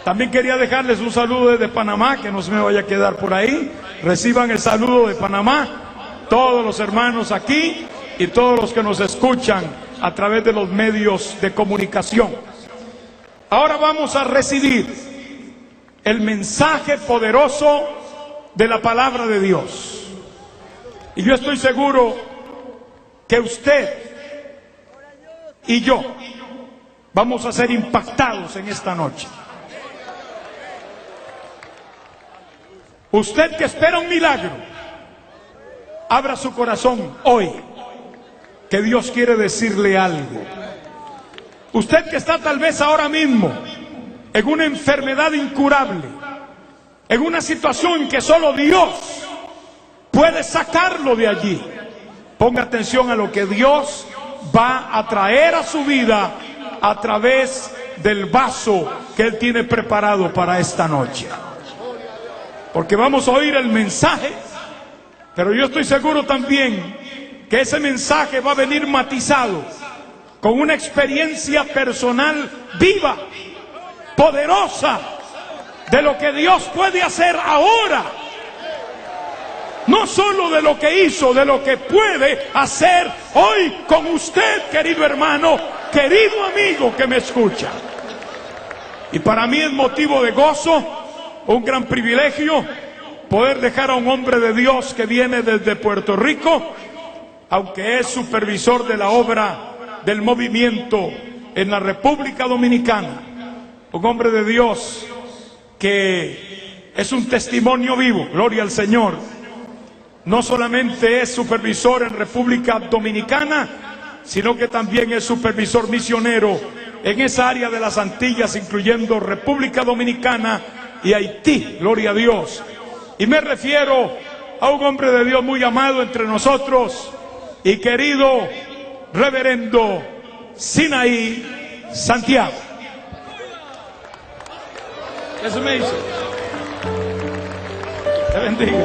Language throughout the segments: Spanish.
También quería dejarles un saludo desde Panamá, que no se me vaya a quedar por ahí. Reciban el saludo de Panamá, todos los hermanos aquí y todos los que nos escuchan a través de los medios de comunicación. Ahora vamos a recibir el mensaje poderoso de la palabra de Dios. Y yo estoy seguro que usted y yo vamos a ser impactados en esta noche. Usted que espera un milagro, abra su corazón hoy, que Dios quiere decirle algo. Usted que está tal vez ahora mismo en una enfermedad incurable, en una situación que solo Dios puede sacarlo de allí, ponga atención a lo que Dios va a traer a su vida a través del vaso que Él tiene preparado para esta noche. Porque vamos a oír el mensaje, pero yo estoy seguro también que ese mensaje va a venir matizado con una experiencia personal viva, poderosa, de lo que Dios puede hacer ahora. No solo de lo que hizo, de lo que puede hacer hoy con usted, querido hermano, querido amigo que me escucha. Y para mí es motivo de gozo, un gran privilegio, poder dejar a un hombre de Dios que viene desde Puerto Rico, aunque es supervisor de la obra del movimiento en la República Dominicana. Un hombre de Dios que es un testimonio vivo, gloria al Señor. No solamente es supervisor en República Dominicana, sino que también es supervisor misionero en esa área de las Antillas, incluyendo República Dominicana y Haití, gloria a Dios. Y me refiero a un hombre de Dios muy amado entre nosotros y querido reverendo Sinaí Santiago. Eso me dice. Te bendiga.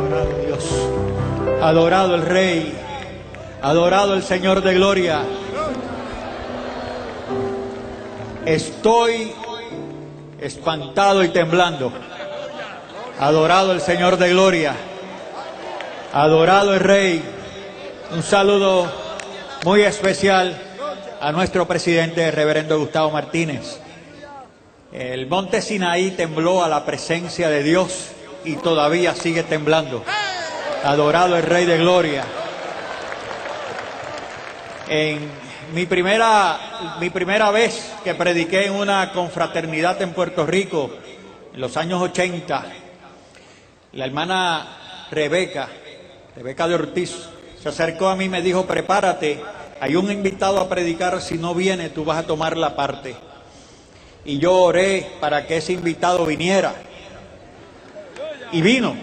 Adorado Dios, adorado el Rey, adorado el Señor de gloria. Estoy espantado y temblando. Adorado el Señor de gloria, adorado el Rey. Un saludo muy especial a nuestro presidente, el reverendo Gustavo Martínez. El monte Sinaí tembló a la presencia de Dios y todavía sigue temblando. Adorado el Rey de gloria. En mi primera vez que prediqué en una confraternidad en Puerto Rico, en los años 80, la hermana Rebeca de Ortiz, se acercó a mí y me dijo: prepárate, hay un invitado a predicar, si no viene tú vas a tomar la parte. Y yo oré para que ese invitado viniera. Y vino,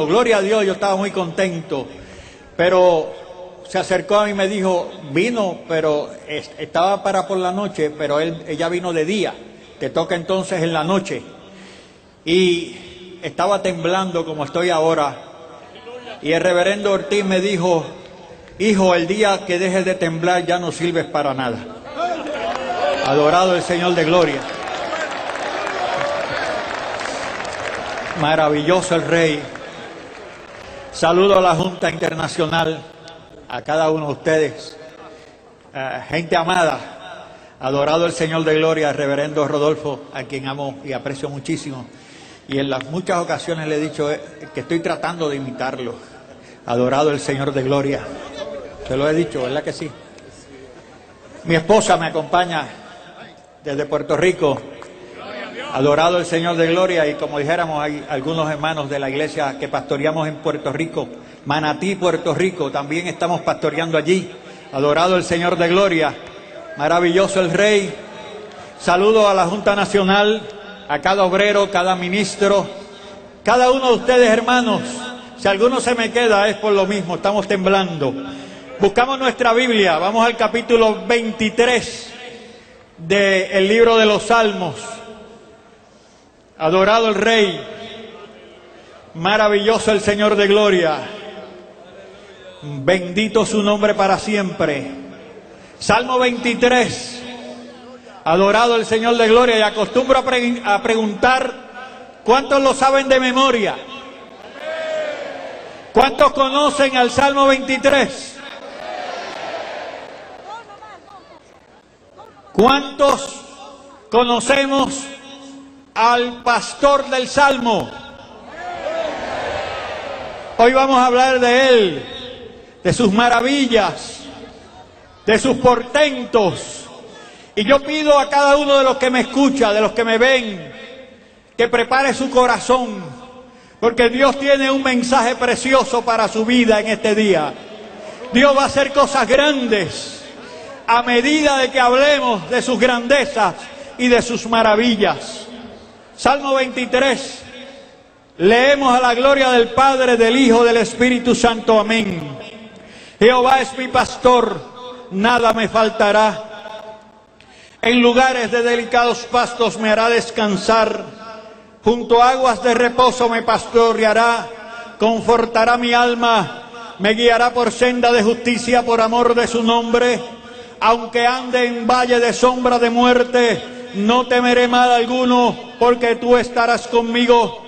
gloria a Dios, yo estaba muy contento. Pero se acercó a mí y me dijo: vino, pero estaba para por la noche, pero ella vino de día, te toca entonces en la noche. Y estaba temblando como estoy ahora. Y el reverendo Ortiz me dijo: hijo, el día que dejes de temblar ya no sirves para nada. Adorado el Señor de gloria. Maravilloso el Rey. Saludo a la Junta Internacional, a cada uno de ustedes, gente amada. Adorado el Señor de gloria, el reverendo Rodolfo, a quien amo y aprecio muchísimo. Y en las muchas ocasiones le he dicho que estoy tratando de imitarlo. Adorado el Señor de gloria. Se lo he dicho, ¿verdad que sí? Mi esposa me acompaña desde Puerto Rico. Adorado el Señor de gloria. Y como dijéramos, hay algunos hermanos de la iglesia que pastoreamos en Puerto Rico, Manatí, Puerto Rico, también estamos pastoreando allí. Adorado el Señor de gloria. Maravilloso el Rey. Saludo a la Junta Nacional, a cada obrero, cada ministro, cada uno de ustedes, hermanos. Si alguno se me queda es por lo mismo, estamos temblando. Buscamos nuestra Biblia, vamos al capítulo 23 del libro de los Salmos. Adorado el Rey, maravilloso el Señor de gloria, bendito su nombre para siempre. Salmo 23, Adorado el Señor de gloria. Y acostumbro a preguntar, ¿cuántos lo saben de memoria? ¿Cuántos conocen al Salmo 23? ¿Cuántos conocemos al pastor del Salmo? Hoy vamos a hablar de él, de sus maravillas, de sus portentos. Y yo pido a cada uno de los que me escucha, de los que me ven, que prepare su corazón, porque Dios tiene un mensaje precioso para su vida en este día. Dios va a hacer cosas grandes a medida de que hablemos de sus grandezas y de sus maravillas. Salmo 23. Leemos a la gloria del Padre, del Hijo, del Espíritu Santo. Amén. Jehová es mi pastor, nada me faltará. En lugares de delicados pastos me hará descansar. Junto a aguas de reposo me pastoreará. Confortará mi alma. Me guiará por senda de justicia por amor de su nombre. Aunque ande en valle de sombra de muerte, no temeré mal alguno, porque tú estarás conmigo.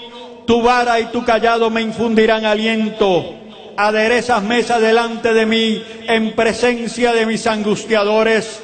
Tu vara y tu cayado me infundirán aliento. Aderezas mesa delante de mí en presencia de mis angustiadores.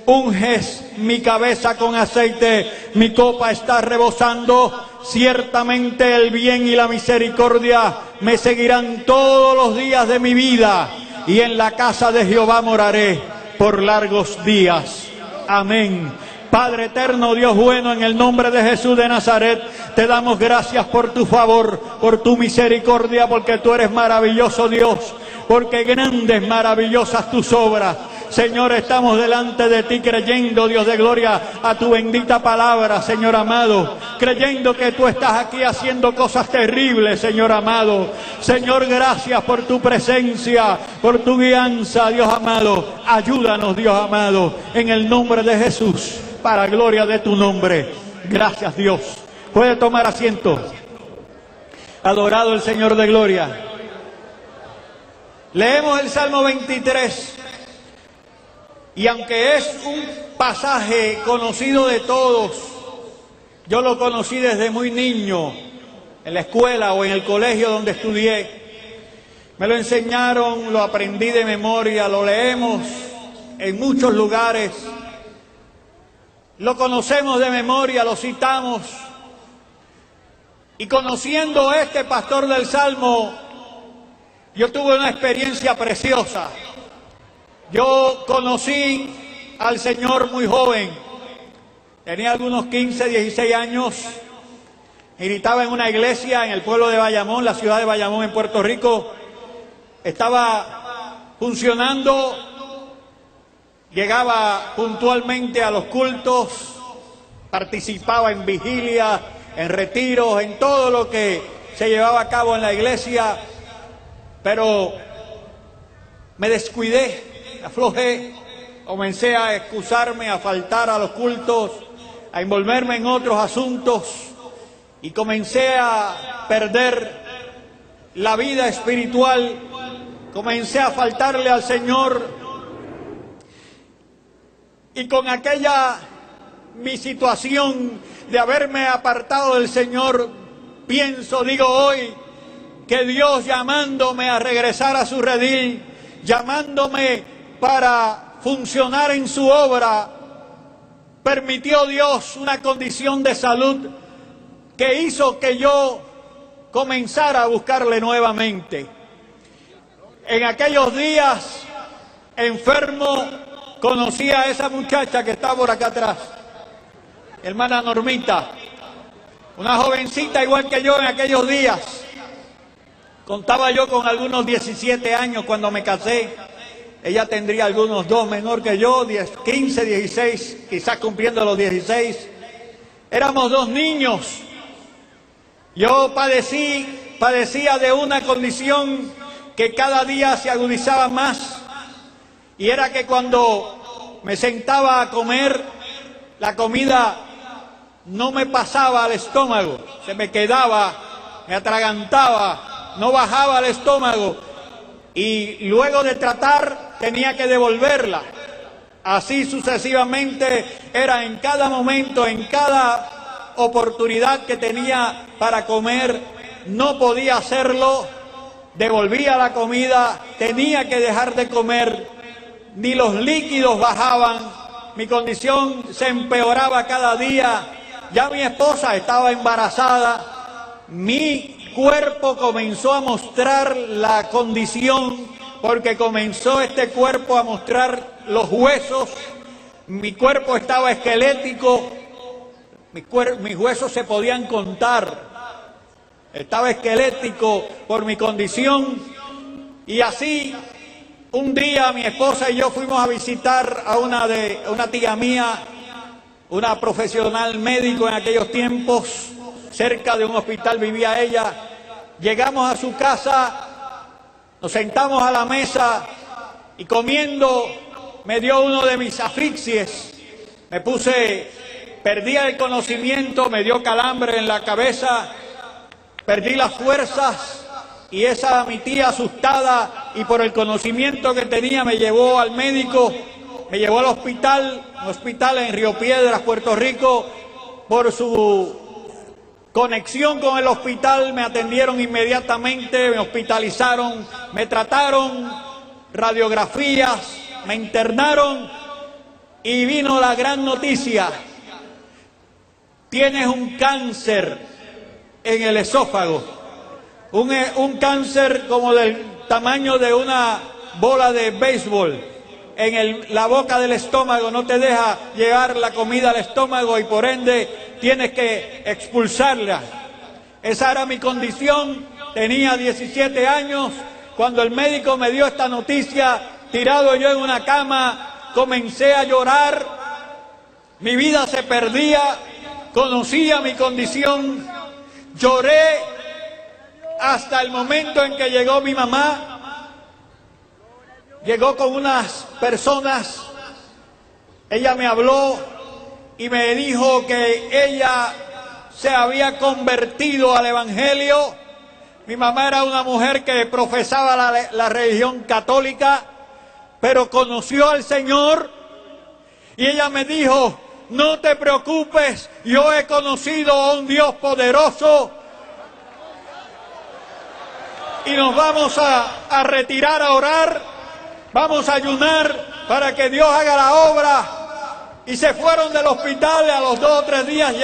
Unges mi cabeza con aceite, mi copa está rebosando. Ciertamente el bien y la misericordia me seguirán todos los días de mi vida, y en la casa de Jehová moraré por largos días. Amén. Padre eterno, Dios bueno, en el nombre de Jesús de Nazaret, te damos gracias por tu favor, por tu misericordia, porque tú eres maravilloso Dios, porque grandes, maravillosas tus obras. Señor, estamos delante de ti creyendo, Dios de gloria, a tu bendita palabra, Señor amado, creyendo que tú estás aquí haciendo cosas terribles, Señor amado. Señor, gracias por tu presencia, por tu guianza, Dios amado. Ayúdanos, Dios amado, en el nombre de Jesús, para gloria de tu nombre. Gracias, Dios. Puede tomar asiento. Adorado el Señor de gloria. Leemos el Salmo 23. Y aunque es un pasaje conocido de todos, yo lo conocí desde muy niño, en la escuela o en el colegio donde estudié. Me lo enseñaron, lo aprendí de memoria, lo leemos en muchos lugares. Lo conocemos de memoria, lo citamos. Y conociendo a este pastor del Salmo, yo tuve una experiencia preciosa. Yo conocí al Señor muy joven, tenía algunos 15, 16 años, militaba en una iglesia en el pueblo de Bayamón, la ciudad de Bayamón en Puerto Rico, estaba funcionando, llegaba puntualmente a los cultos, participaba en vigilia, en retiros, en todo lo que se llevaba a cabo en la iglesia, pero me descuidé. Aflojé, comencé a excusarme, a faltar a los cultos, a envolverme en otros asuntos y comencé a perder la vida espiritual, comencé a faltarle al Señor y con mi situación de haberme apartado del Señor, digo hoy, que Dios llamándome a regresar a su redil, llamándome para funcionar en su obra, permitió Dios una condición de salud que hizo que yo comenzara a buscarle nuevamente. En aquellos días, enfermo, conocí a esa muchacha que está por acá atrás, hermana Normita, una jovencita igual que yo en aquellos días. Contaba yo con algunos 17 años cuando me casé. Ella tendría algunos 2 menor que yo, 15, 16, quizás cumpliendo los 16. Éramos 2 niños. Yo padecía de una condición que cada día se agudizaba más. Y era que cuando me sentaba a comer, la comida no me pasaba al estómago. Se me quedaba, me atragantaba, no bajaba al estómago. Y luego de tratar tenía que devolverla. Así sucesivamente era en cada momento, en cada oportunidad que tenía para comer, no podía hacerlo, devolvía la comida, tenía que dejar de comer, ni los líquidos bajaban, mi condición se empeoraba cada día, ya mi esposa estaba embarazada, mi cuerpo comenzó a mostrar la condición, porque comenzó este cuerpo a mostrar los huesos, mi cuerpo estaba esquelético, mis huesos se podían contar, estaba esquelético por mi condición, y así un día mi esposa y yo fuimos a visitar a una tía mía, una profesional médico en aquellos tiempos, cerca de un hospital vivía ella. Llegamos a su casa, nos sentamos a la mesa y comiendo me dio uno de mis asfixies. Perdí el conocimiento, me dio calambre en la cabeza, perdí las fuerzas y mi tía asustada y por el conocimiento que tenía me llevó al médico, me llevó al hospital, un hospital en Río Piedras, Puerto Rico. Por su conexión con el hospital me atendieron inmediatamente, me hospitalizaron, me trataron, radiografías, me internaron y vino la gran noticia: tienes un cáncer en el esófago, un cáncer como del tamaño de una bola de béisbol en la boca del estómago, no te deja llevar la comida al estómago y por ende tienes que expulsarla. Esa era mi condición, tenía 17 años, cuando el médico me dio esta noticia, tirado yo en una cama, comencé a llorar, mi vida se perdía, conocía mi condición, lloré hasta el momento en que llegó mi mamá. Llegó con unas personas, ella me habló y me dijo que ella se había convertido al Evangelio. Mi mamá era una mujer que profesaba la religión católica, pero conoció al Señor y ella me dijo: no te preocupes, yo he conocido a un Dios poderoso y nos vamos a retirar a orar. Vamos a ayunar para que Dios haga la obra. Y se fueron del hospital, a los 2 o 3 días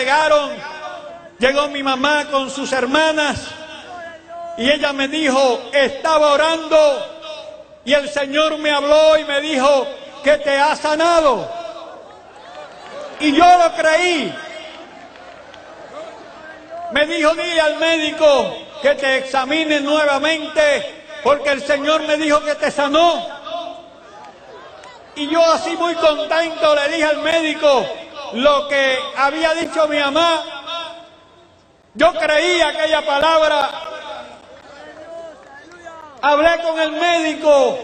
llegó mi mamá con sus hermanas y ella me dijo, estaba orando y el Señor me habló y me dijo que te ha sanado. Y yo lo creí. Me dijo, dile al médico que te examine nuevamente porque el Señor me dijo que te sanó. Y yo así muy contento le dije al médico lo que había dicho mi mamá. Yo creí aquella palabra. Hablé con el médico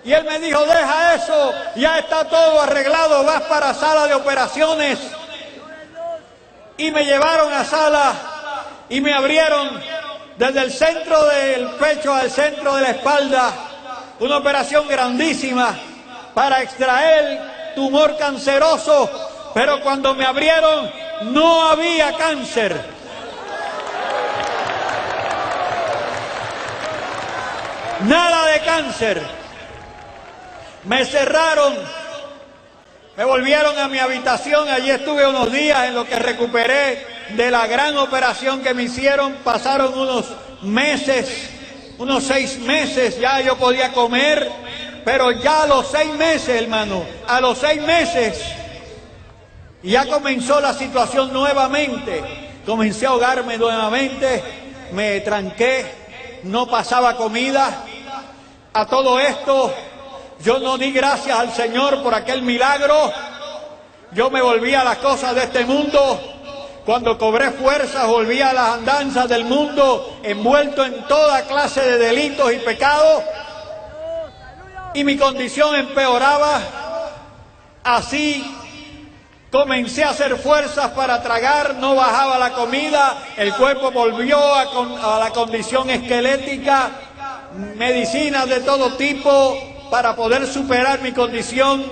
y él me dijo, deja eso, ya está todo arreglado, vas para sala de operaciones. Y me llevaron a sala y me abrieron desde el centro del pecho al centro de la espalda, una operación grandísima para extraer tumor canceroso, pero cuando me abrieron no había cáncer. Nada de cáncer. Me cerraron, me volvieron a mi habitación, allí estuve unos días en lo que recuperé de la gran operación que me hicieron. Pasaron unos meses, unos 6 meses, ya yo podía comer. Pero ya a los 6 meses, hermano, a los 6 meses, ya comenzó la situación nuevamente. Comencé a ahogarme nuevamente, me tranqué, no pasaba comida. A todo esto, yo no di gracias al Señor por aquel milagro. Yo me volví a las cosas de este mundo. Cuando cobré fuerzas, volví a las andanzas del mundo, envuelto en toda clase de delitos y pecados. Y mi condición empeoraba. Así comencé a hacer fuerzas para tragar, no bajaba la comida, el cuerpo volvió a la condición esquelética, medicinas de todo tipo para poder superar mi condición.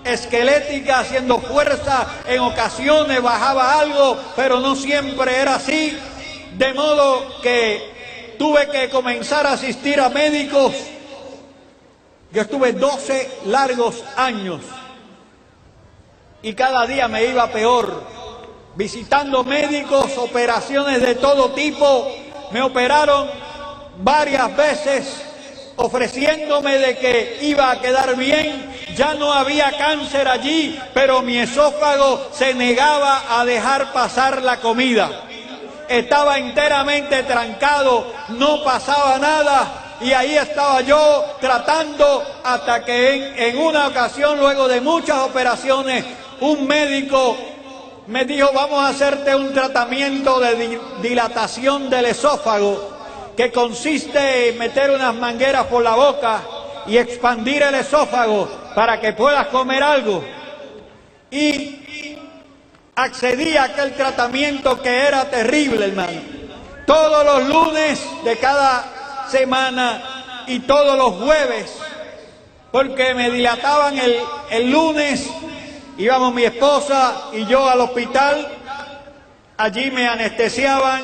esquelética, haciendo fuerza, en ocasiones bajaba algo, pero no siempre era así, de modo que tuve que comenzar a asistir a médicos. Yo estuve 12 largos años y cada día me iba peor, visitando médicos, operaciones de todo tipo. Me operaron varias veces ofreciéndome de que iba a quedar bien. Ya no había cáncer allí, pero mi esófago se negaba a dejar pasar la comida. Estaba enteramente trancado, no pasaba nada. Y ahí estaba yo tratando hasta que en una ocasión, luego de muchas operaciones, un médico me dijo: vamos a hacerte un tratamiento de dilatación del esófago, que consiste en meter unas mangueras por la boca y expandir el esófago para que puedas comer algo. Y accedí a aquel tratamiento que era terrible, hermano. Todos los lunes de cada semana y todos los jueves, porque me dilataban el lunes, íbamos mi esposa y yo al hospital, allí me anestesiaban,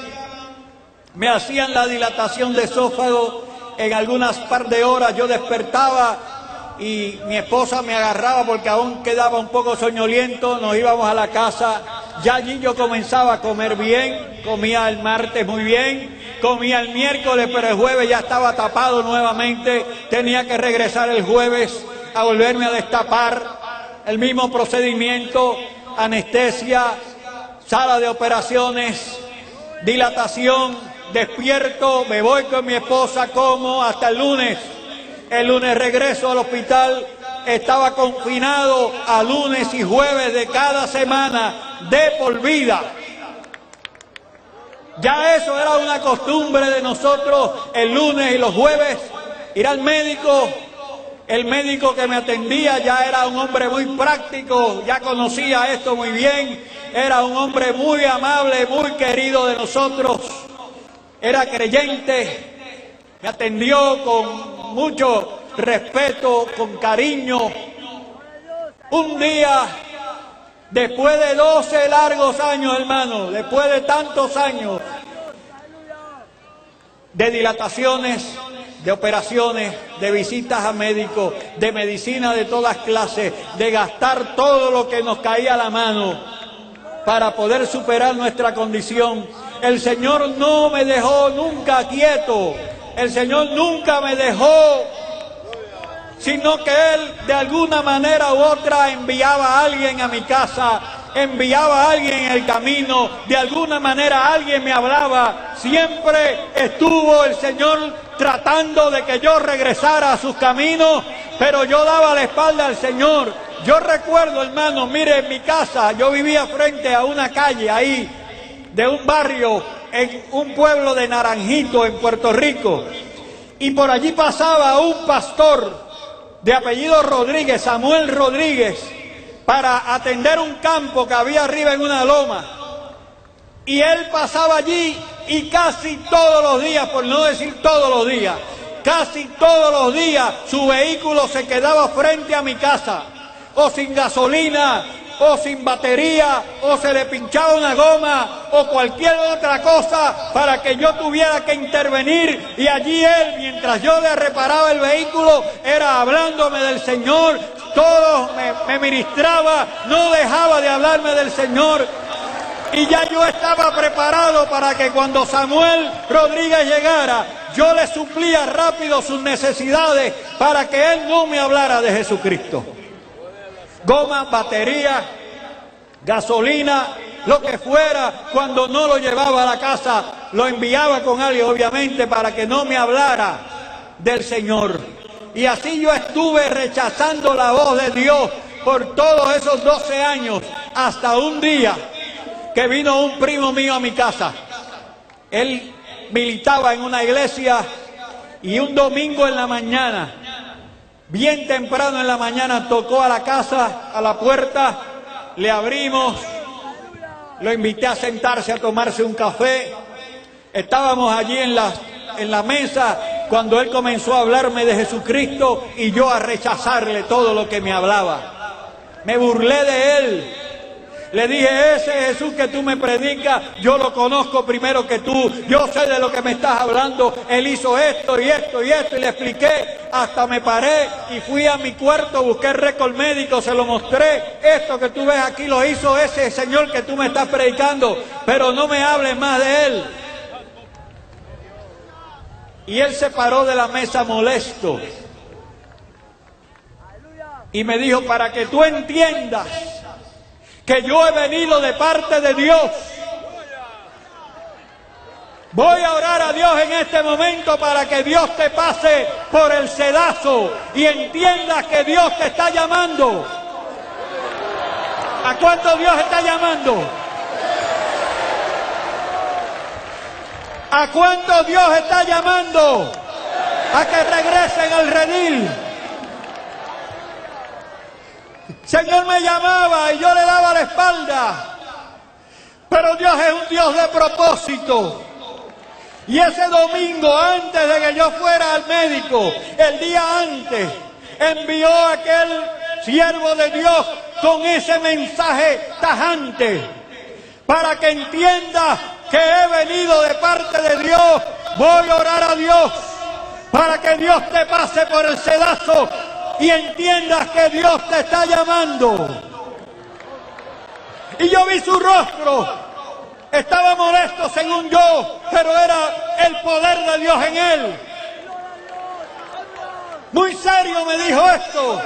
me hacían la dilatación de esófago, en algunas par de horas yo despertaba y mi esposa me agarraba porque aún quedaba un poco soñoliento, nos íbamos a la casa. Ya allí yo comenzaba a comer bien, comía el martes muy bien, comía el miércoles, pero el jueves ya estaba tapado nuevamente, tenía que regresar el jueves a volverme a destapar, el mismo procedimiento, anestesia, sala de operaciones, dilatación, despierto, me voy con mi esposa, como hasta el lunes. El lunes regreso al hospital, estaba confinado a lunes y jueves de cada semana de por vida. Ya eso era una costumbre de nosotros, el lunes y los jueves, ir al médico. El médico que me atendía ya era un hombre muy práctico, ya conocía esto muy bien, era un hombre muy amable, muy querido de nosotros, era creyente, me atendió con mucho respeto, con cariño. Un día, después de 12 largos años, hermano, después de tantos años de dilataciones, de operaciones, de visitas a médicos, de medicina de todas clases, de gastar todo lo que nos caía a la mano para poder superar nuestra condición, el Señor no me dejó nunca quieto, el Señor nunca me dejó, sino que Él de alguna manera u otra enviaba a alguien a mi casa, enviaba a alguien en el camino, de alguna manera alguien me hablaba. Siempre estuvo el Señor tratando de que yo regresara a sus caminos, pero yo daba la espalda al Señor. Yo recuerdo, hermano, mire, en mi casa, yo vivía frente a una calle ahí, de un barrio, en un pueblo de Naranjito, en Puerto Rico, y por allí pasaba un pastor de apellido Rodríguez, Samuel Rodríguez, para atender un campo que había arriba en una loma. Y él pasaba allí y casi todos los días, por no decir todos los días, casi todos los días su vehículo se quedaba frente a mi casa, o sin gasolina, o sin batería, o se le pinchaba una goma, o cualquier otra cosa para que yo tuviera que intervenir. Y allí él, mientras yo le reparaba el vehículo, era hablándome del Señor. Todo me ministraba, no dejaba de hablarme del Señor. Y ya yo estaba preparado para que cuando Samuel Rodríguez llegara, yo le suplía rápido sus necesidades para que él no me hablara de Jesucristo. Goma, batería, gasolina, lo que fuera, cuando no lo llevaba a la casa, lo enviaba con alguien, obviamente, para que no me hablara del Señor. Y así yo estuve rechazando la voz de Dios por todos esos 12 años, hasta un día que vino un primo mío a mi casa. Él militaba en una iglesia y un domingo en la mañana, bien temprano en la mañana, tocó a la casa, a la puerta, le abrimos, lo invité a sentarse a tomarse un café. Estábamos allí en la mesa cuando él comenzó a hablarme de Jesucristo y yo a rechazarle todo lo que me hablaba. Me burlé de él. Le dije, ese Jesús que tú me predicas, yo lo conozco primero que tú. Yo sé de lo que me estás hablando. Él hizo esto y esto y esto. Y le expliqué. Hasta me paré y fui a mi cuarto, busqué el récord médico, se lo mostré. Esto que tú ves aquí lo hizo ese Señor que tú me estás predicando. Pero no me hables más de él. Y él se paró de la mesa molesto. Y me dijo, para que tú entiendas que yo he venido de parte de Dios. Voy a orar a Dios en este momento para que Dios te pase por el sedazo y entiendas que Dios te está llamando. ¿A cuánto Dios está llamando? ¿A cuánto Dios está llamando? A que regresen al redil. Señor me llamaba y yo le daba la espalda. Pero Dios es un Dios de propósito. Y ese domingo, antes de que yo fuera al médico, el día antes, envió a aquel siervo de Dios con ese mensaje tajante. Para que entiendas que he venido de parte de Dios. Voy a orar a Dios para que Dios te pase por el sedazo y entiendas que Dios te está llamando. Y yo vi su rostro. Estaba molesto según yo, pero era el poder de Dios en él. Muy serio me dijo esto.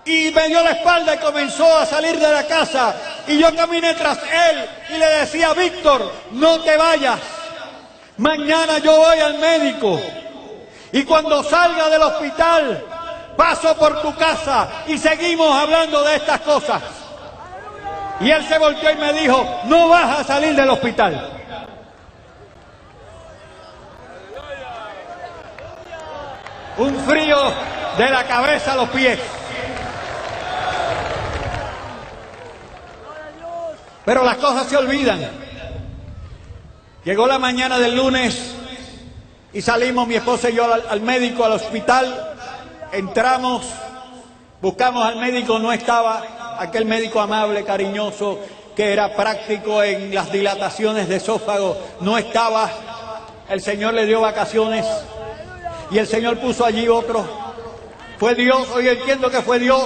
Y me dio la espalda y comenzó a salir de la casa. Y yo caminé tras él y le decía, Víctor, no te vayas. Mañana yo voy al médico. Y cuando salga del hospital, paso por tu casa y seguimos hablando de estas cosas. Y él se volteó y me dijo, no vas a salir del hospital. Un frío de la cabeza a los pies. Pero las cosas se olvidan. Llegó la mañana del lunes y salimos mi esposa y yo al médico, al hospital. Entramos, buscamos al médico, no estaba. Aquel médico amable, cariñoso, que era práctico en las dilataciones de esófago, no estaba. El Señor le dio vacaciones y el Señor puso allí otro. Fue Dios, hoy entiendo que fue Dios.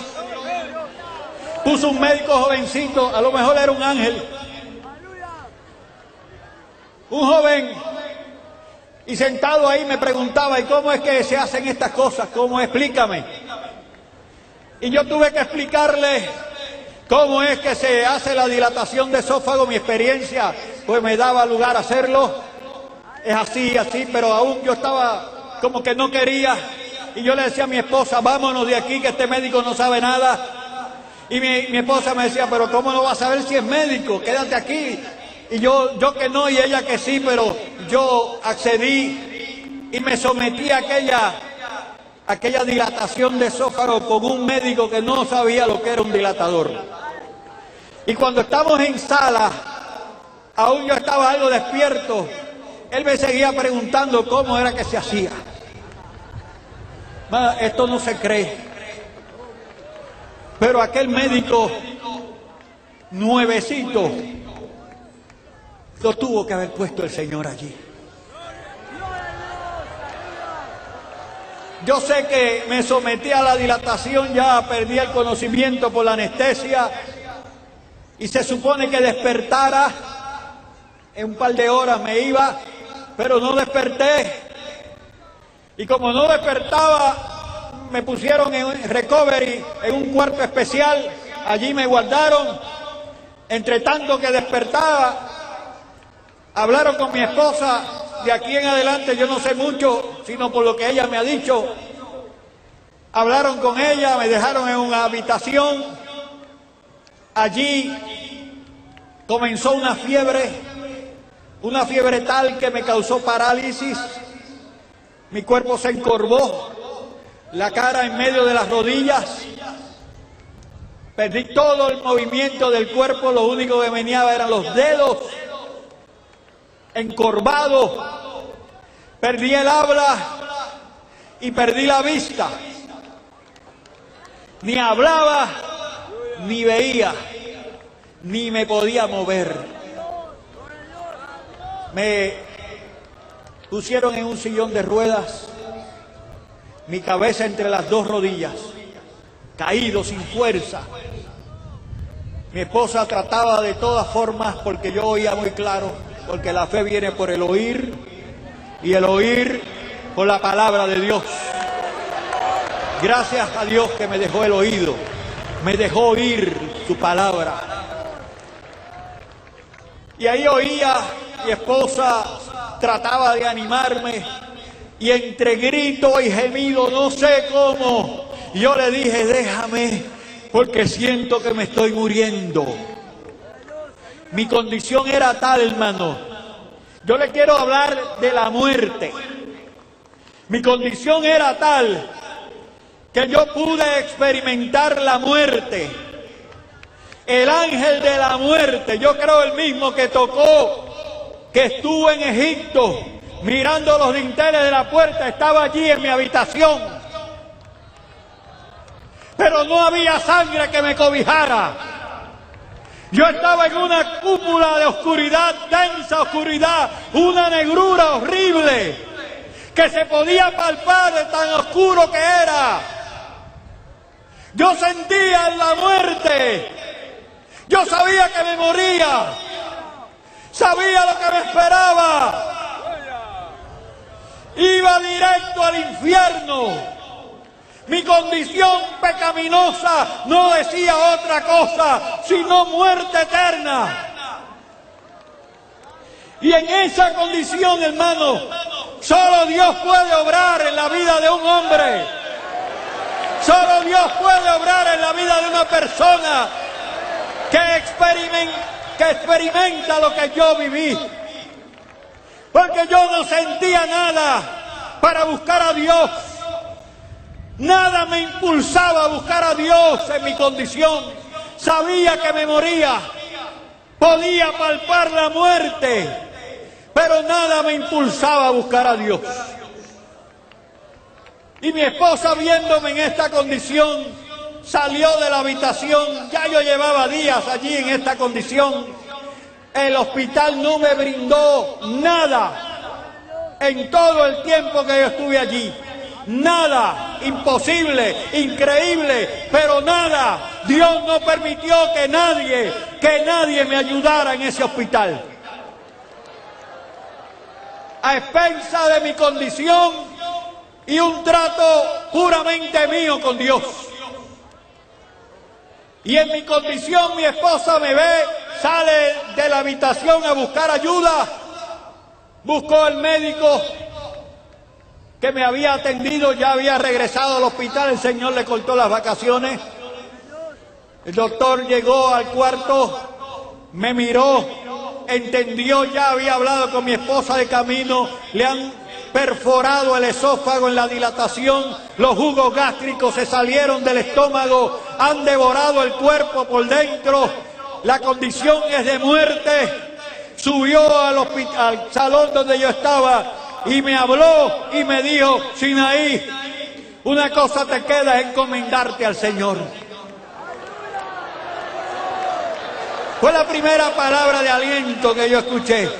Puso un médico jovencito, a lo mejor era un ángel. Un joven, y sentado ahí me preguntaba, ¿y cómo es que se hacen estas cosas? ¿Cómo? Explícame. Y yo tuve que explicarle cómo es que se hace la dilatación de esófago. Mi experiencia pues me daba lugar a hacerlo. Es así, pero aún yo estaba como que no quería. Y yo le decía a mi esposa, vámonos de aquí que este médico no sabe nada. Y mi esposa me decía, pero ¿cómo no va a saber si es médico? Quédate aquí. Y yo que no y ella que sí, pero yo accedí y me sometí a aquella dilatación de esófago con un médico que no sabía lo que era un dilatador. Y cuando estamos en sala, aún yo estaba algo despierto, él me seguía preguntando cómo era que se hacía. Esto no se cree. Pero aquel médico nuevecito lo tuvo que haber puesto el Señor allí. Yo sé que me sometí a la dilatación, ya perdí el conocimiento por la anestesia y se supone que despertara, en un par de horas me iba, pero no desperté. Y como no despertaba, me pusieron en recovery, en un cuarto especial, allí me guardaron. Entre tanto que despertaba, hablaron con mi esposa. De aquí en adelante yo no sé mucho, sino por lo que ella me ha dicho. Hablaron con ella, me dejaron en una habitación. Allí comenzó una fiebre tal que me causó parálisis. Mi cuerpo se encorvó, la cara en medio de las rodillas. Perdí todo el movimiento del cuerpo, lo único que meneaba eran los dedos. Encorvado, perdí el habla y perdí la vista. Ni hablaba, ni veía, ni me podía mover. Me pusieron en un sillón de ruedas, mi cabeza entre las dos rodillas, caído sin fuerza. Mi esposa trataba de todas formas, porque yo oía muy claro, porque la fe viene por el oír y el oír por la palabra de Dios. Gracias a Dios que me dejó el oído, me dejó oír su palabra. Y ahí oía, mi esposa trataba de animarme, y entre grito y gemido, no sé cómo, yo le dije: déjame, porque siento que me estoy muriendo. Mi condición era tal, hermano. Yo le quiero hablar de la muerte. Mi condición era tal que yo pude experimentar la muerte. El ángel de la muerte, yo creo el mismo que tocó, que estuvo en Egipto mirando los dinteles de la puerta, estaba allí en mi habitación. Pero no había sangre que me cobijara. Yo estaba en una cúpula de oscuridad, densa oscuridad, una negrura horrible que se podía palpar de tan oscuro que era. Yo sentía la muerte. Yo sabía que me moría. Sabía lo que me esperaba. Iba directo al infierno. Mi condición pecaminosa no decía otra cosa sino muerte eterna. Y en esa condición, hermano, solo Dios puede obrar en la vida de un hombre. Solo Dios puede obrar en la vida de una persona que experimenta lo que yo viví. Porque yo no sentía nada para buscar a Dios. Nada me impulsaba a buscar a Dios en mi condición. Sabía que me moría. Podía palpar la muerte. Pero nada me impulsaba a buscar a Dios. Y mi esposa, viéndome en esta condición, salió de la habitación. Ya yo llevaba días allí en esta condición. El hospital no me brindó nada en todo el tiempo que yo estuve allí. Nada, imposible, increíble, pero nada. Dios no permitió que nadie me ayudara en ese hospital. A expensa de mi condición y un trato puramente mío con Dios. Y en mi condición mi esposa me ve, sale de la habitación a buscar ayuda. Buscó al médico que me había atendido, ya había regresado al hospital, el Señor le cortó las vacaciones. El doctor llegó al cuarto, me miró, entendió, ya había hablado con mi esposa de camino, le han perforado el esófago en la dilatación, los jugos gástricos se salieron del estómago, han devorado el cuerpo por dentro, la condición es de muerte. Subió al salón donde yo estaba y me habló y me dijo: Sinaí, una cosa te queda, es encomendarte al Señor. Fue la primera palabra de aliento que yo escuché.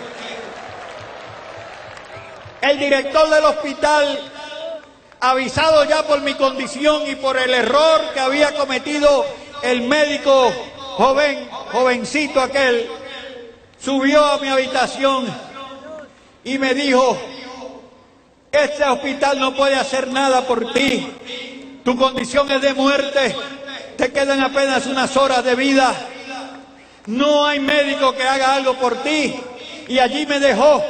El director del hospital, avisado ya por mi condición y por el error que había cometido el médico jovencito aquel, subió a mi habitación y me dijo: este hospital no puede hacer nada por ti. Tu condición es de muerte. Te quedan apenas unas horas de vida. No hay médico que haga algo por ti. Y allí me dejó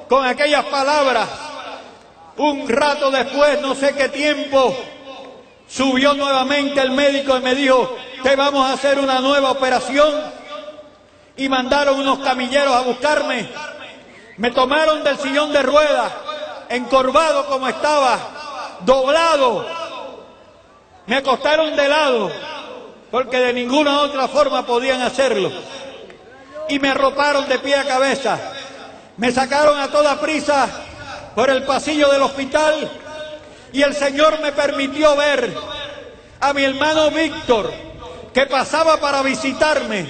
con aquellas palabras. Un rato después, no sé qué tiempo, subió nuevamente el médico y me dijo: te vamos a hacer una nueva operación. Y mandaron unos camilleros a buscarme. Me tomaron del sillón de ruedas, encorvado como estaba, doblado. Me acostaron de lado, porque de ninguna otra forma podían hacerlo. Y me arroparon de pie a cabeza. Me sacaron a toda prisa por el pasillo del hospital. Y el Señor me permitió ver a mi hermano Víctor, que pasaba para visitarme,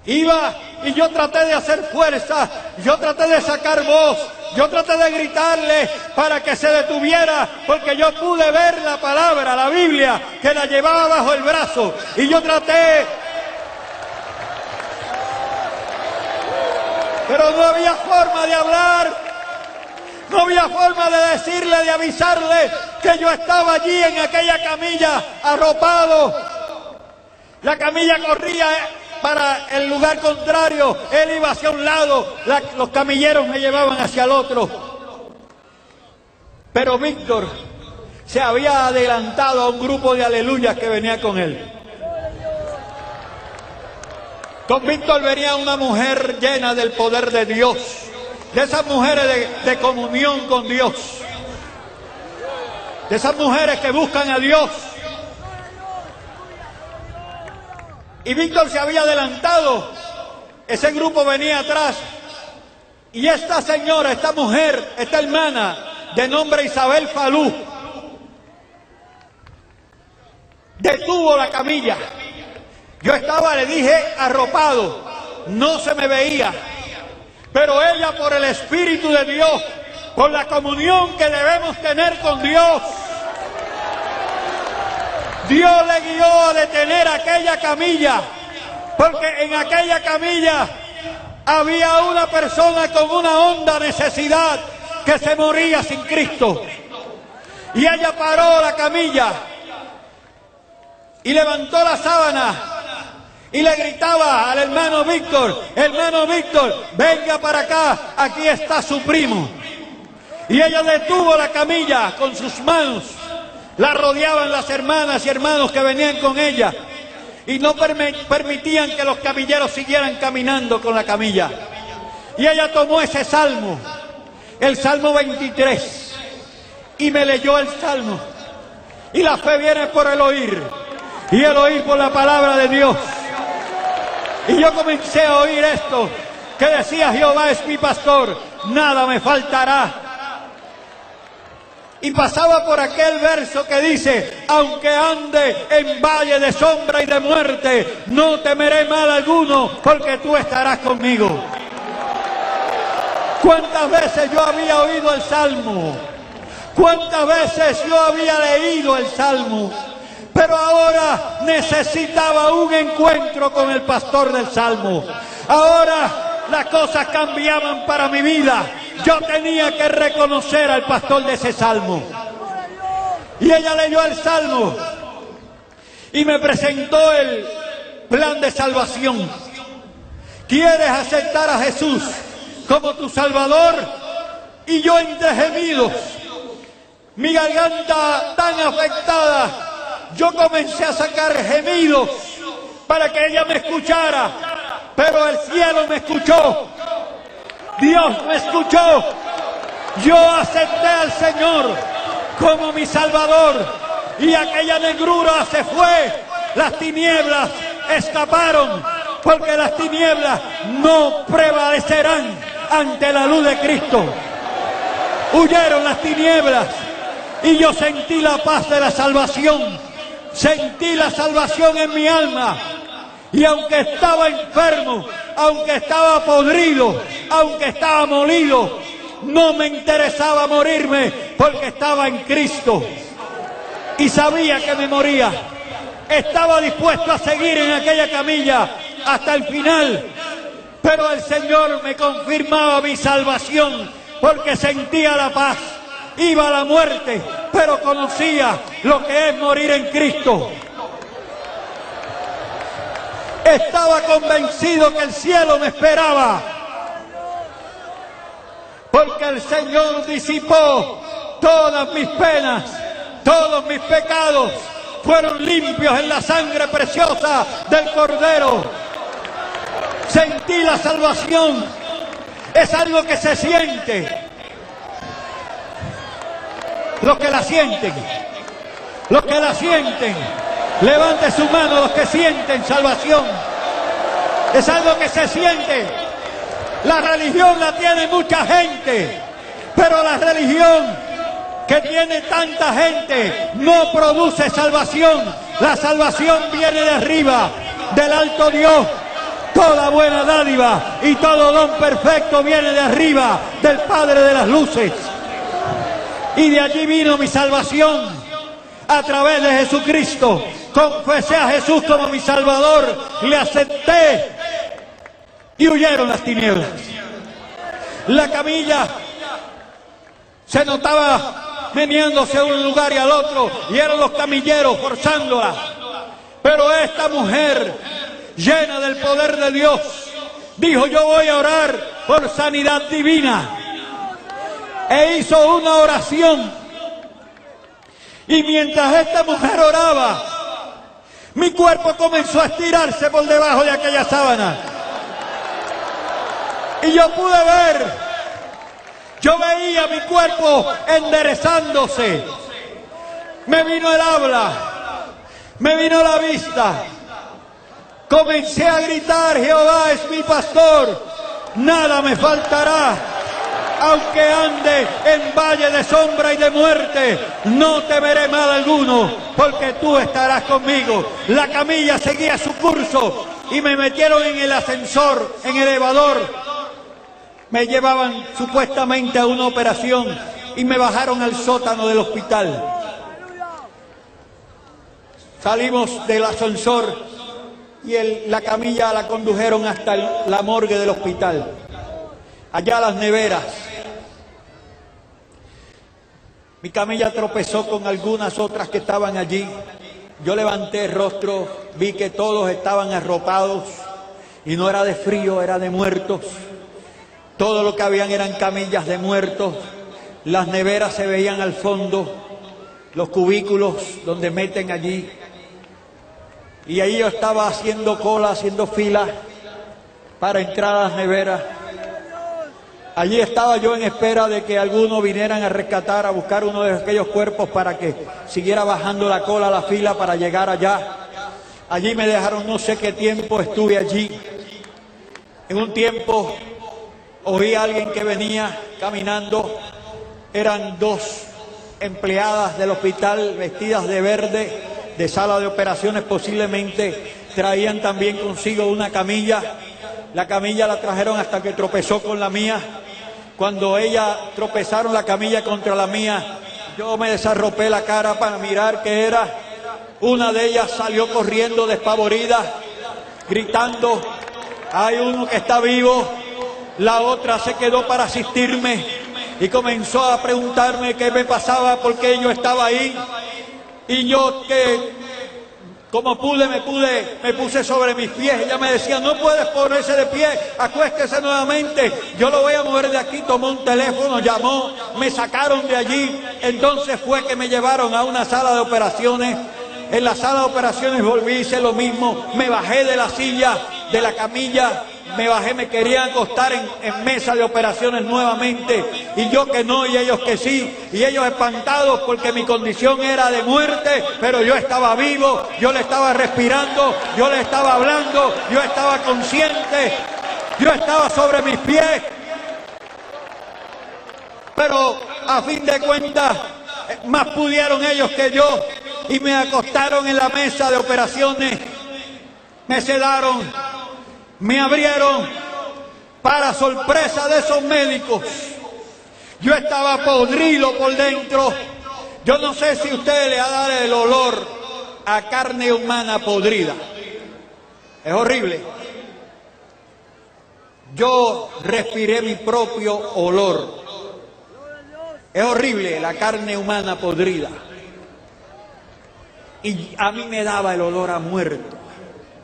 iba y yo traté de hacer fuerza, yo traté de sacar voz, yo traté de gritarle para que se detuviera, porque yo pude ver la palabra, la Biblia, que la llevaba bajo el brazo, y yo traté, pero no había forma de hablar, no había forma de decirle, de avisarle que yo estaba allí en aquella camilla arropado. La camilla corría para el lugar contrario, él iba hacia un lado, los camilleros me llevaban hacia el otro. Pero Víctor se había adelantado a un grupo de aleluyas que venía con él. Con Víctor venía una mujer llena del poder de Dios, de esas mujeres de comunión con Dios, de esas mujeres que buscan a Dios. Y Víctor se había adelantado, ese grupo venía atrás, y esta señora, esta mujer, esta hermana, de nombre Isabel Falú, detuvo la camilla. Yo estaba, le dije, arropado, no se me veía, pero ella, por el Espíritu de Dios, por la comunión que debemos tener con Dios, Dios le guió a detener aquella camilla, porque en aquella camilla había una persona con una honda necesidad que se moría sin Cristo. Y ella paró la camilla y levantó la sábana y le gritaba al hermano Víctor, venga para acá, aquí está su primo. Y ella detuvo la camilla con sus manos. La rodeaban las hermanas y hermanos que venían con ella y no permitían que los camilleros siguieran caminando con la camilla. Y ella tomó ese salmo, el Salmo 23, y me leyó el salmo. Y la fe viene por el oír, y el oír por la palabra de Dios. Y yo comencé a oír esto, que decía: Jehová es mi pastor, nada me faltará. Y pasaba por aquel verso que dice: aunque ande en valle de sombra y de muerte, no temeré mal alguno, porque tú estarás conmigo. ¿Cuántas veces yo había oído el Salmo? ¿Cuántas veces yo había leído el Salmo? Pero ahora necesitaba un encuentro con el pastor del Salmo. Ahora las cosas cambiaban para mi vida. Yo tenía que reconocer al pastor de ese salmo. Y ella leyó el salmo y me presentó el plan de salvación. ¿Quieres aceptar a Jesús como tu Salvador? Y yo, entre gemidos, mi garganta tan afectada, yo comencé a sacar gemidos para que ella me escuchara. Pero el cielo me escuchó. Dios me escuchó. Yo acepté al Señor como mi Salvador y aquella negrura se fue. Las tinieblas escaparon, porque las tinieblas no prevalecerán ante la luz de Cristo. Huyeron las tinieblas y yo sentí la paz de la salvación. Sentí la salvación en mi alma. Y aunque estaba enfermo, aunque estaba podrido, aunque estaba molido, no me interesaba morirme, porque estaba en Cristo. Y sabía que me moría. Estaba dispuesto a seguir en aquella camilla hasta el final. Pero el Señor me confirmaba mi salvación, porque sentía la paz. Iba a la muerte, pero conocía lo que es morir en Cristo. Estaba convencido que el cielo me esperaba, porque el Señor disipó todas mis penas, todos mis pecados fueron limpios en la sangre preciosa del Cordero. Sentí la salvación, es algo que se siente. Los que la sienten, levante su mano los que sienten salvación. Es algo que se siente. La religión la tiene mucha gente, pero la religión que tiene tanta gente no produce salvación, La salvación viene de arriba, del alto Dios. Toda buena dádiva y todo don perfecto viene de arriba, del Padre de las luces. Y de allí vino mi salvación, a través de Jesucristo. Confesé a Jesús como mi Salvador, le acepté y huyeron las tinieblas. La camilla se notaba meneándose de un lugar y al otro, y eran los camilleros forzándola. Pero esta mujer, llena del poder de Dios, dijo: yo voy a orar por sanidad divina. E hizo una oración. Y mientras esta mujer oraba, mi cuerpo comenzó a estirarse por debajo de aquella sábana. Y yo pude ver, yo veía mi cuerpo enderezándose. Me vino el habla, me vino la vista. Comencé a gritar: Jehová es mi pastor, nada me faltará. Aunque ande en valle de sombra y de muerte, no temeré mal alguno, porque tú estarás conmigo. La camilla seguía su curso y me metieron en el ascensor, en el elevador. Me llevaban supuestamente a una operación y me bajaron al sótano del hospital. Salimos del ascensor y la camilla la condujeron hasta la morgue del hospital. Allá las neveras. Mi camilla tropezó con algunas otras que estaban allí. Yo levanté el rostro, vi que todos estaban arropados y no era de frío, era de muertos. Todo lo que habían eran camillas de muertos. Las neveras se veían al fondo, los cubículos donde meten allí. Y ahí yo estaba haciendo cola, haciendo fila para entrar a las neveras. Allí estaba yo en espera de que algunos vinieran a rescatar, a buscar uno de aquellos cuerpos para que siguiera bajando la cola, la fila para llegar allá. Allí me dejaron, no sé qué tiempo estuve allí. En un tiempo oí a alguien que venía caminando. Eran dos empleadas del hospital vestidas de verde, de sala de operaciones posiblemente. Traían también consigo una camilla. La camilla la trajeron hasta que tropezó con la mía. Cuando ellas tropezaron la camilla contra la mía, yo me desarropé la cara para mirar qué era. Una de ellas salió corriendo despavorida, gritando: hay uno que está vivo. La otra se quedó para asistirme y comenzó a preguntarme qué me pasaba, por qué yo estaba ahí. Y yo, que como pude, me puse sobre mis pies. Ella me decía: no puedes ponerse de pie, acuéstese nuevamente. Yo lo voy a mover de aquí. Tomó un teléfono, llamó, me sacaron de allí. Entonces fue que me llevaron a una sala de operaciones. En la sala de operaciones volví, hice lo mismo. Me bajé de la silla, de la camilla. Me bajé, me querían acostar en mesa de operaciones nuevamente. Y yo que no, y ellos que sí. Y ellos espantados porque mi condición era de muerte, pero yo estaba vivo, yo le estaba respirando, yo le estaba hablando, yo estaba consciente, yo estaba sobre mis pies. Pero a fin de cuentas, más pudieron ellos que yo. Y me acostaron en la mesa de operaciones. Me sedaron. Me abrieron. Para sorpresa de esos médicos, yo estaba podrido por dentro. Yo no sé si a usted le ha dado el olor a carne humana podrida. Es horrible. Yo respiré mi propio olor. Es horrible la carne humana podrida. Y a mí me daba el olor a muerto,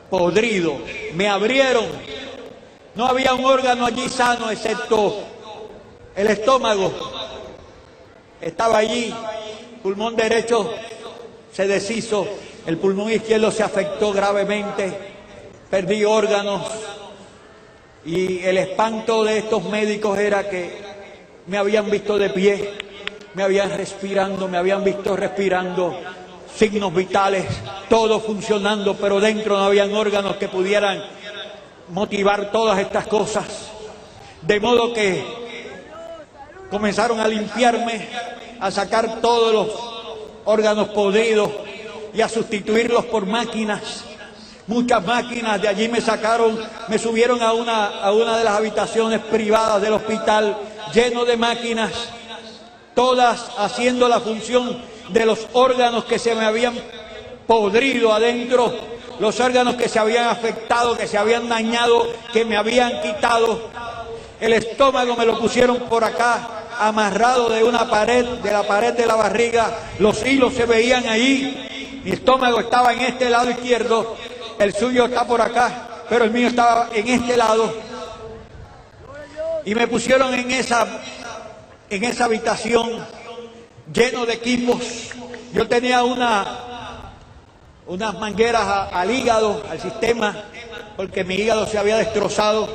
podrido. Me abrieron. No había un órgano allí sano excepto el estómago. Estaba allí. Pulmón derecho se deshizo. El pulmón izquierdo se afectó gravemente. Perdí órganos. Y el espanto de estos médicos era que me habían visto de pie, me habían visto respirando, signos vitales, todo funcionando, pero dentro no habían órganos que pudieran motivar todas estas cosas. De modo que comenzaron a limpiarme, a sacar todos los órganos podridos, y a sustituirlos por máquinas. Muchas máquinas. De allí me sacaron, me subieron a una de las habitaciones privadas del hospital, lleno de máquinas, todas haciendo la función de los órganos que se me habían podrido adentro, los órganos que se habían afectado, que se habían dañado, que me habían quitado. El estómago me lo pusieron por acá, amarrado de una pared, de la pared de la barriga. Los hilos se veían ahí. Mi estómago estaba en este lado izquierdo, el suyo está por acá, pero el mío estaba en este lado. Y me pusieron en esa habitación lleno de equipos. Yo tenía unas mangueras al hígado, al sistema, porque mi hígado se había destrozado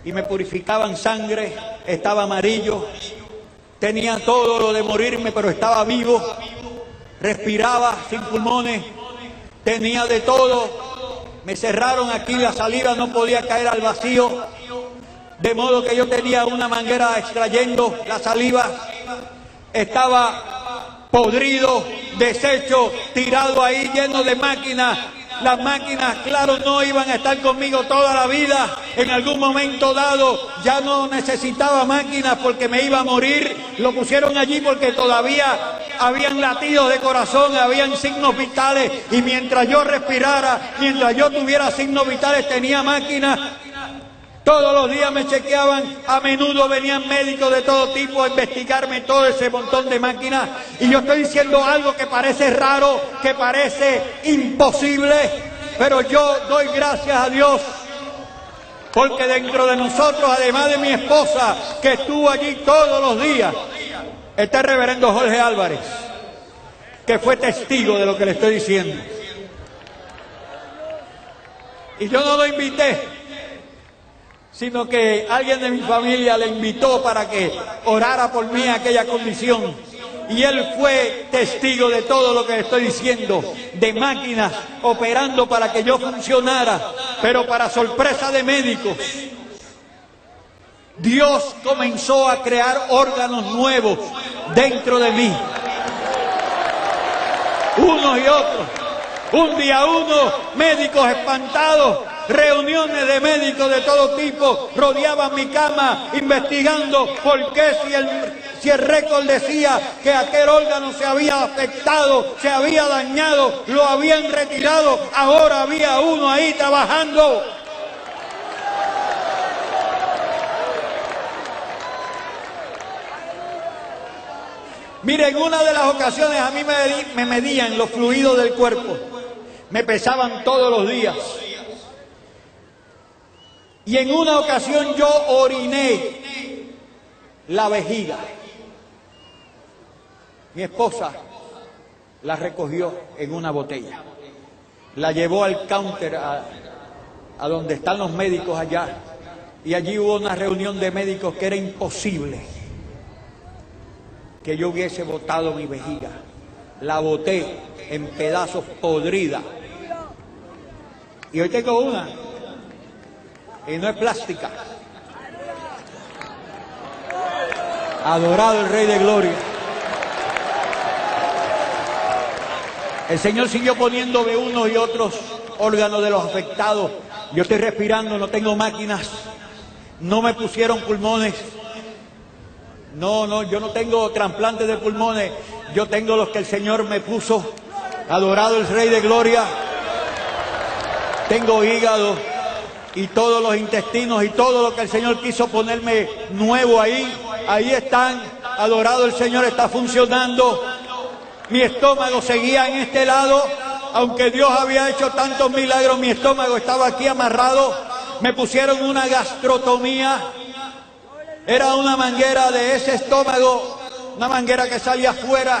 y me purificaban sangre. Estaba amarillo, tenía todo lo de morirme, pero estaba vivo, respiraba sin pulmones, tenía de todo. Me cerraron aquí la saliva, no podía caer al vacío, de modo que yo tenía una manguera extrayendo la saliva. Estaba podrido, deshecho, tirado ahí, lleno de máquinas. Las máquinas, claro, no iban a estar conmigo toda la vida. En algún momento dado ya no necesitaba máquinas porque me iba a morir. Lo pusieron allí porque todavía habían latidos de corazón, habían signos vitales. Y mientras yo respirara, mientras yo tuviera signos vitales, tenía máquinas. Todos los días me chequeaban, a menudo venían médicos de todo tipo a investigarme todo ese montón de máquinas. Y yo estoy diciendo algo que parece raro, que parece imposible, pero yo doy gracias a Dios, porque dentro de nosotros, además de mi esposa, que estuvo allí todos los días, está el reverendo Jorge Álvarez, que fue testigo de lo que le estoy diciendo. Y yo no lo invité, sino que alguien de mi familia le invitó para que orara por mí en aquella condición. Y él fue testigo de todo lo que estoy diciendo, de máquinas operando para que yo funcionara, pero para sorpresa de médicos, Dios comenzó a crear órganos nuevos dentro de mí. Unos y otros. Un día uno, médicos espantados, reuniones de médicos de todo tipo rodeaban mi cama investigando por qué si el récord decía que aquel órgano se había afectado, se había dañado, lo habían retirado, ahora había uno ahí trabajando. Miren, en una de las ocasiones a mí me medían los fluidos del cuerpo, me pesaban todos los días. Y en una ocasión yo oriné la vejiga. Mi esposa la recogió en una botella, la llevó al counter a donde están los médicos allá, y allí hubo una reunión de médicos que era imposible que yo hubiese botado mi vejiga. La boté en pedazos, podrida. Y hoy tengo una, y no es plástica. Adorado el Rey de Gloria. El Señor siguió poniéndome unos y otros órganos de los afectados. Yo estoy respirando, no tengo máquinas, no me pusieron pulmones. No, yo no tengo trasplantes de pulmones, yo tengo los que el Señor me puso. Adorado el Rey de Gloria. Tengo hígado y todos los intestinos y todo lo que el Señor quiso ponerme nuevo ahí están. Adorado el Señor, está funcionando. Mi estómago seguía en este lado, aunque Dios había hecho tantos milagros, mi estómago estaba aquí amarrado. Me pusieron una gastrotomía. Era una manguera de ese estómago, una manguera que salía afuera.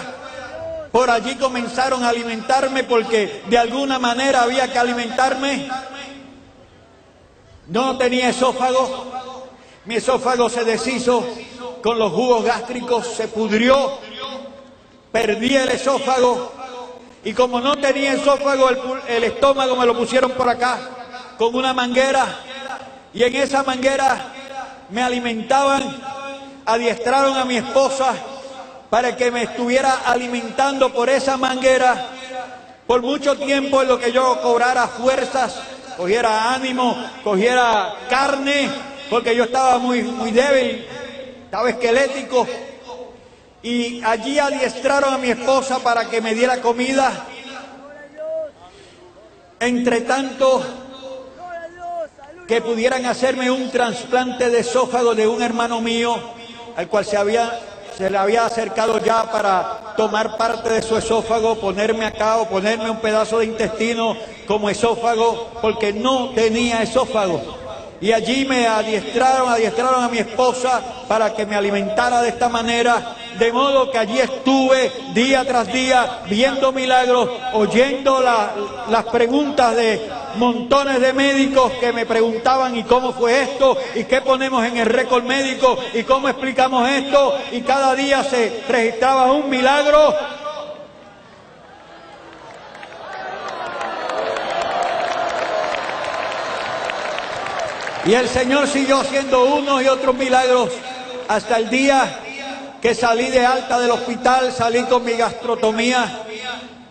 Por allí comenzaron a alimentarme porque de alguna manera había que alimentarme. No tenía esófago. Mi esófago se deshizo con los jugos gástricos, se pudrió. Perdí el esófago. Y como no tenía esófago, el estómago me lo pusieron por acá con una manguera. Y en esa manguera me alimentaban, adiestraron a mi esposa para que me estuviera alimentando por esa manguera. por mucho tiempo en lo que yo cobrara fuerzas, cogiera ánimo, cogiera carne, porque yo estaba muy débil, estaba esquelético. Y allí adiestraron a mi esposa para que me diera comida. Entre tanto, que pudieran hacerme un trasplante de esófago de un hermano mío, al cual se le había acercado ya para tomar parte de su esófago, ponerme acá o ponerme un pedazo de intestino como esófago, porque no tenía esófago. Y allí me adiestraron a mi esposa para que me alimentara de esta manera, de modo que allí estuve día tras día viendo milagros, oyendo las preguntas de montones de médicos que me preguntaban ¿y cómo fue esto? ¿Y qué ponemos en el récord médico? ¿Y cómo explicamos esto? Y cada día se registraba un milagro. Y el Señor siguió haciendo unos y otros milagros hasta el día que salí de alta del hospital, salí con mi gastrotomía.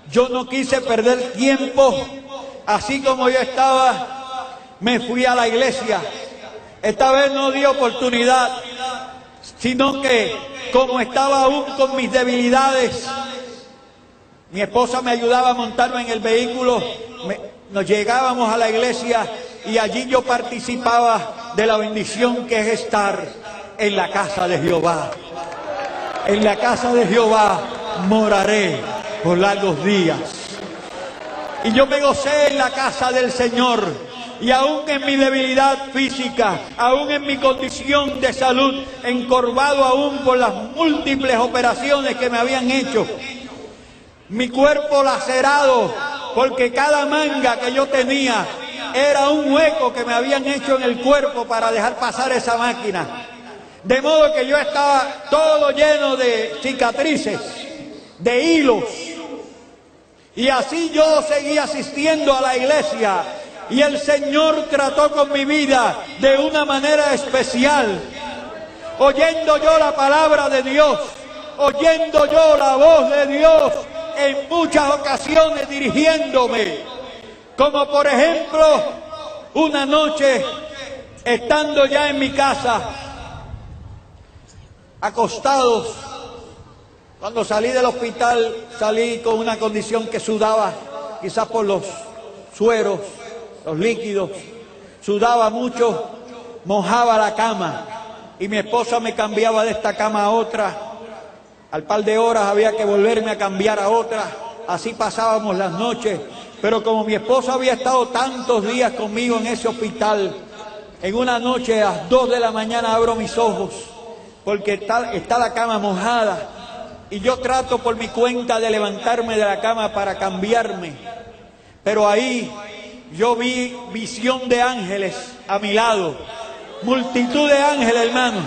Yo no quise perder tiempo, así como yo estaba, me fui a la iglesia. Esta vez no di oportunidad, sino que como estaba aún con mis debilidades, mi esposa me ayudaba a montarme en el vehículo, nos llegábamos a la iglesia y allí yo participaba de la bendición que es estar en la casa de Jehová. En la casa de Jehová moraré por largos días. Y yo me gocé en la casa del Señor. Y aún en mi debilidad física, aún en mi condición de salud, encorvado aún por las múltiples operaciones que me habían hecho, mi cuerpo lacerado, porque cada manga que yo tenía era un hueco que me habían hecho en el cuerpo para dejar pasar esa máquina. De modo que yo estaba todo lleno de cicatrices, de hilos. Y así yo seguía asistiendo a la iglesia. Y el Señor trató con mi vida de una manera especial. Oyendo yo la palabra de Dios, oyendo yo la voz de Dios, en muchas ocasiones dirigiéndome. Como por ejemplo, una noche, estando ya en mi casa, acostados, cuando salí del hospital, salí con una condición que sudaba, quizás por los sueros, los líquidos, sudaba mucho, mojaba la cama, y mi esposa me cambiaba de esta cama a otra. Al par de horas había que volverme a cambiar a otra, así pasábamos las noches. Pero como mi esposa había estado tantos días conmigo en ese hospital, en una noche a las 2 de la mañana abro mis ojos, porque está la cama mojada, y yo trato por mi cuenta de levantarme de la cama para cambiarme. Pero ahí yo vi visión de ángeles a mi lado, multitud de ángeles, hermano.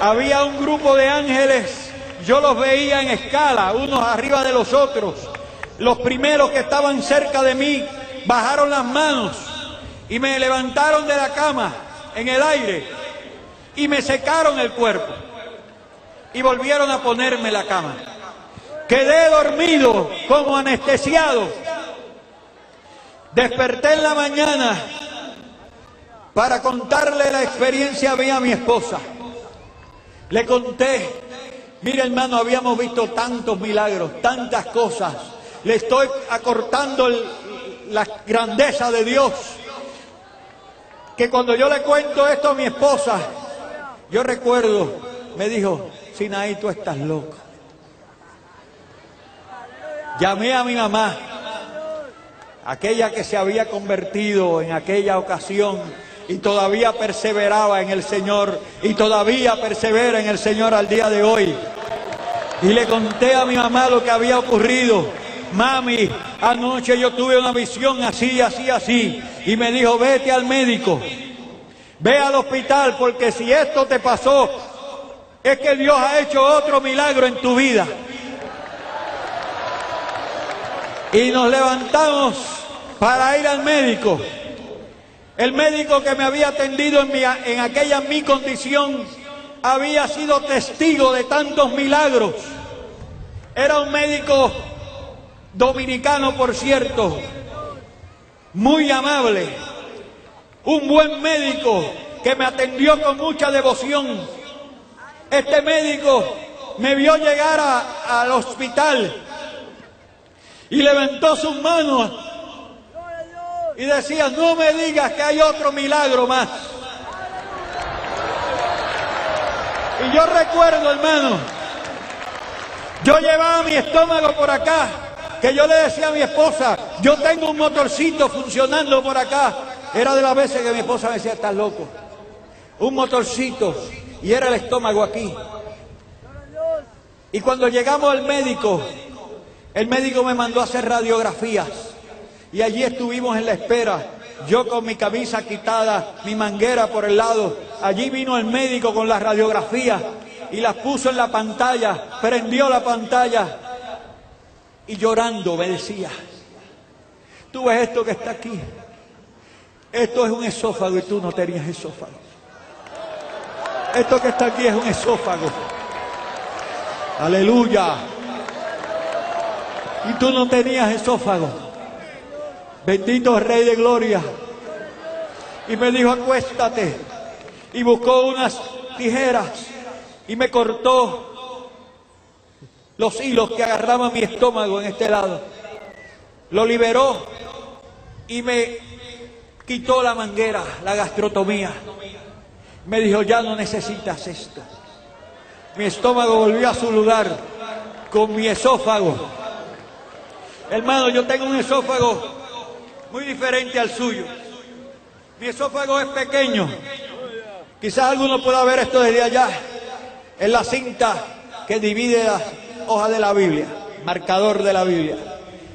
Había un grupo de ángeles, yo los veía en escala, unos arriba de los otros. Los primeros que estaban cerca de mí bajaron las manos y me levantaron de la cama en el aire y me secaron el cuerpo y volvieron a ponerme la cama. Quedé dormido como anestesiado. Desperté en la mañana para contarle la experiencia mía a mi esposa. Le conté, mira hermano, habíamos visto tantos milagros, tantas cosas. Le estoy acortando la grandeza de Dios, que cuando yo le cuento esto a mi esposa, yo recuerdo, me dijo, Sinaí, tú estás loco. Llamé a mi mamá, aquella que se había convertido en aquella ocasión y todavía perseveraba en el Señor y todavía persevera en el Señor al día de hoy. Y le conté a mi mamá lo que había ocurrido. Mami, anoche yo tuve una visión así, así, así. Y me dijo, vete al médico, ve al hospital, porque si esto te pasó, es que Dios ha hecho otro milagro en tu vida. Y nos levantamos para ir al médico. El médico que me había atendido en aquella mi condición había sido testigo de tantos milagros. Era un médico dominicano por cierto, muy amable, un buen médico que me atendió con mucha devoción. Este médico me vio llegar al hospital y levantó sus manos y decía: no me digas que hay otro milagro más. Y yo recuerdo, hermano, yo llevaba mi estómago por acá, que yo le decía a mi esposa: yo tengo un motorcito funcionando por acá. Era de las veces que mi esposa me decía: estás loco. Un motorcito, y era el estómago aquí. Y cuando llegamos al médico, el médico me mandó a hacer radiografías. Y allí estuvimos en la espera, yo con mi camisa quitada, mi manguera por el lado. Allí vino el médico con las radiografías y las puso en la pantalla, prendió la pantalla y llorando me decía: tú ves esto que está aquí, esto es un esófago y tú no tenías esófago. Esto que está aquí es un esófago. Aleluya. Y tú no tenías esófago. Bendito Rey de Gloria. Y me dijo: acuéstate. Y buscó unas tijeras y me cortó los hilos que agarraban mi estómago en este lado. Lo liberó y me quitó la manguera, la gastrotomía. Me dijo: ya no necesitas esto. Mi estómago volvió a su lugar con mi esófago. Hermano, yo tengo un esófago muy diferente al suyo. Mi esófago es pequeño. Quizás alguno pueda ver esto desde allá, en la cinta que divide las hojas de la Biblia, marcador de la Biblia.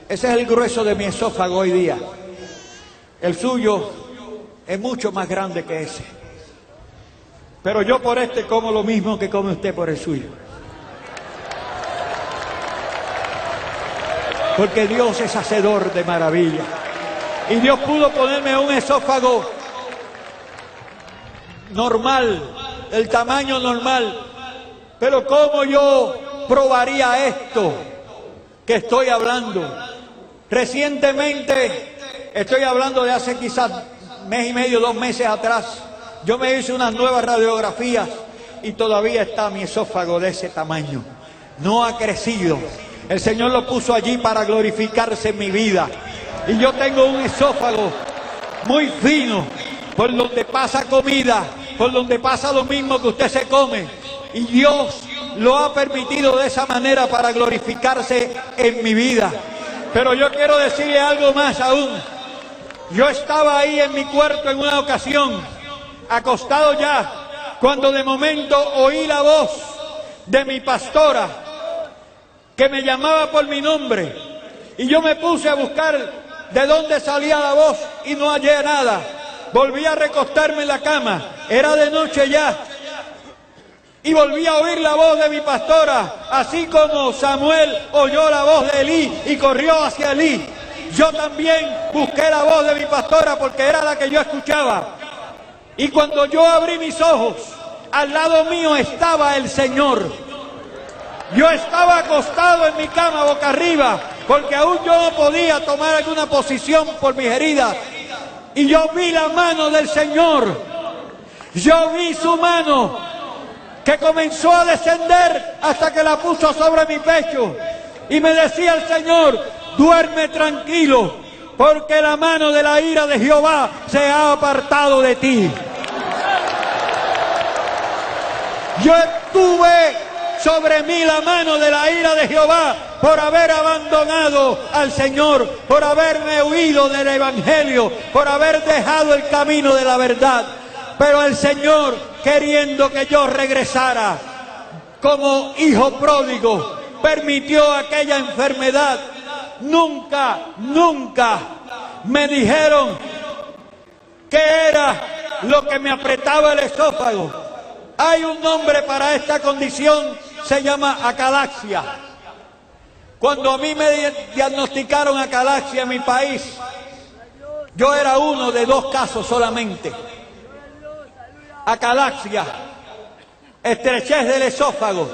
Ese es el grueso de mi esófago hoy día. El suyo es mucho más grande que ese. Pero yo por este como lo mismo que come usted por el suyo. Porque Dios es hacedor de maravillas. Y Dios pudo ponerme un esófago normal, el tamaño normal. Pero ¿cómo yo probaría esto que estoy hablando? Recientemente, estoy hablando de hace quizás mes y medio, 2 meses atrás, yo me hice unas nuevas radiografías y todavía está mi esófago de ese tamaño. No ha crecido. El Señor lo puso allí para glorificarse en mi vida. Y yo tengo un esófago muy fino, por donde pasa comida, por donde pasa lo mismo que usted se come. Y Dios lo ha permitido de esa manera para glorificarse en mi vida. Pero yo quiero decirle algo más aún. Yo estaba ahí en mi cuarto en una ocasión, acostado ya, cuando de momento oí la voz de mi pastora que me llamaba por mi nombre. Y yo me puse a buscar de dónde salía la voz y no hallé nada. Volví a recostarme en la cama, era de noche ya, y volví a oír la voz de mi pastora, así como Samuel oyó la voz de Elí y corrió hacia Elí. Yo también busqué la voz de mi pastora porque era la que yo escuchaba. Y cuando yo abrí mis ojos, al lado mío estaba el Señor. Yo estaba acostado en mi cama boca arriba, porque aún yo no podía tomar alguna posición por mis heridas. Y yo vi la mano del Señor. Yo vi su mano que comenzó a descender hasta que la puso sobre mi pecho. Y me decía el Señor: duerme tranquilo, porque la mano de la ira de Jehová se ha apartado de ti. Yo tuve sobre mí la mano de la ira de Jehová por haber abandonado al Señor, por haberme huido del Evangelio, por haber dejado el camino de la verdad. Pero el Señor, queriendo que yo regresara como hijo pródigo, permitió aquella enfermedad. Nunca me dijeron qué era lo que me apretaba el esófago. Hay un nombre para esta condición, se llama acalaxia. Cuando a mí me diagnosticaron acalaxia en mi país, yo era uno de 2 casos solamente. Acalaxia, estrechez del esófago.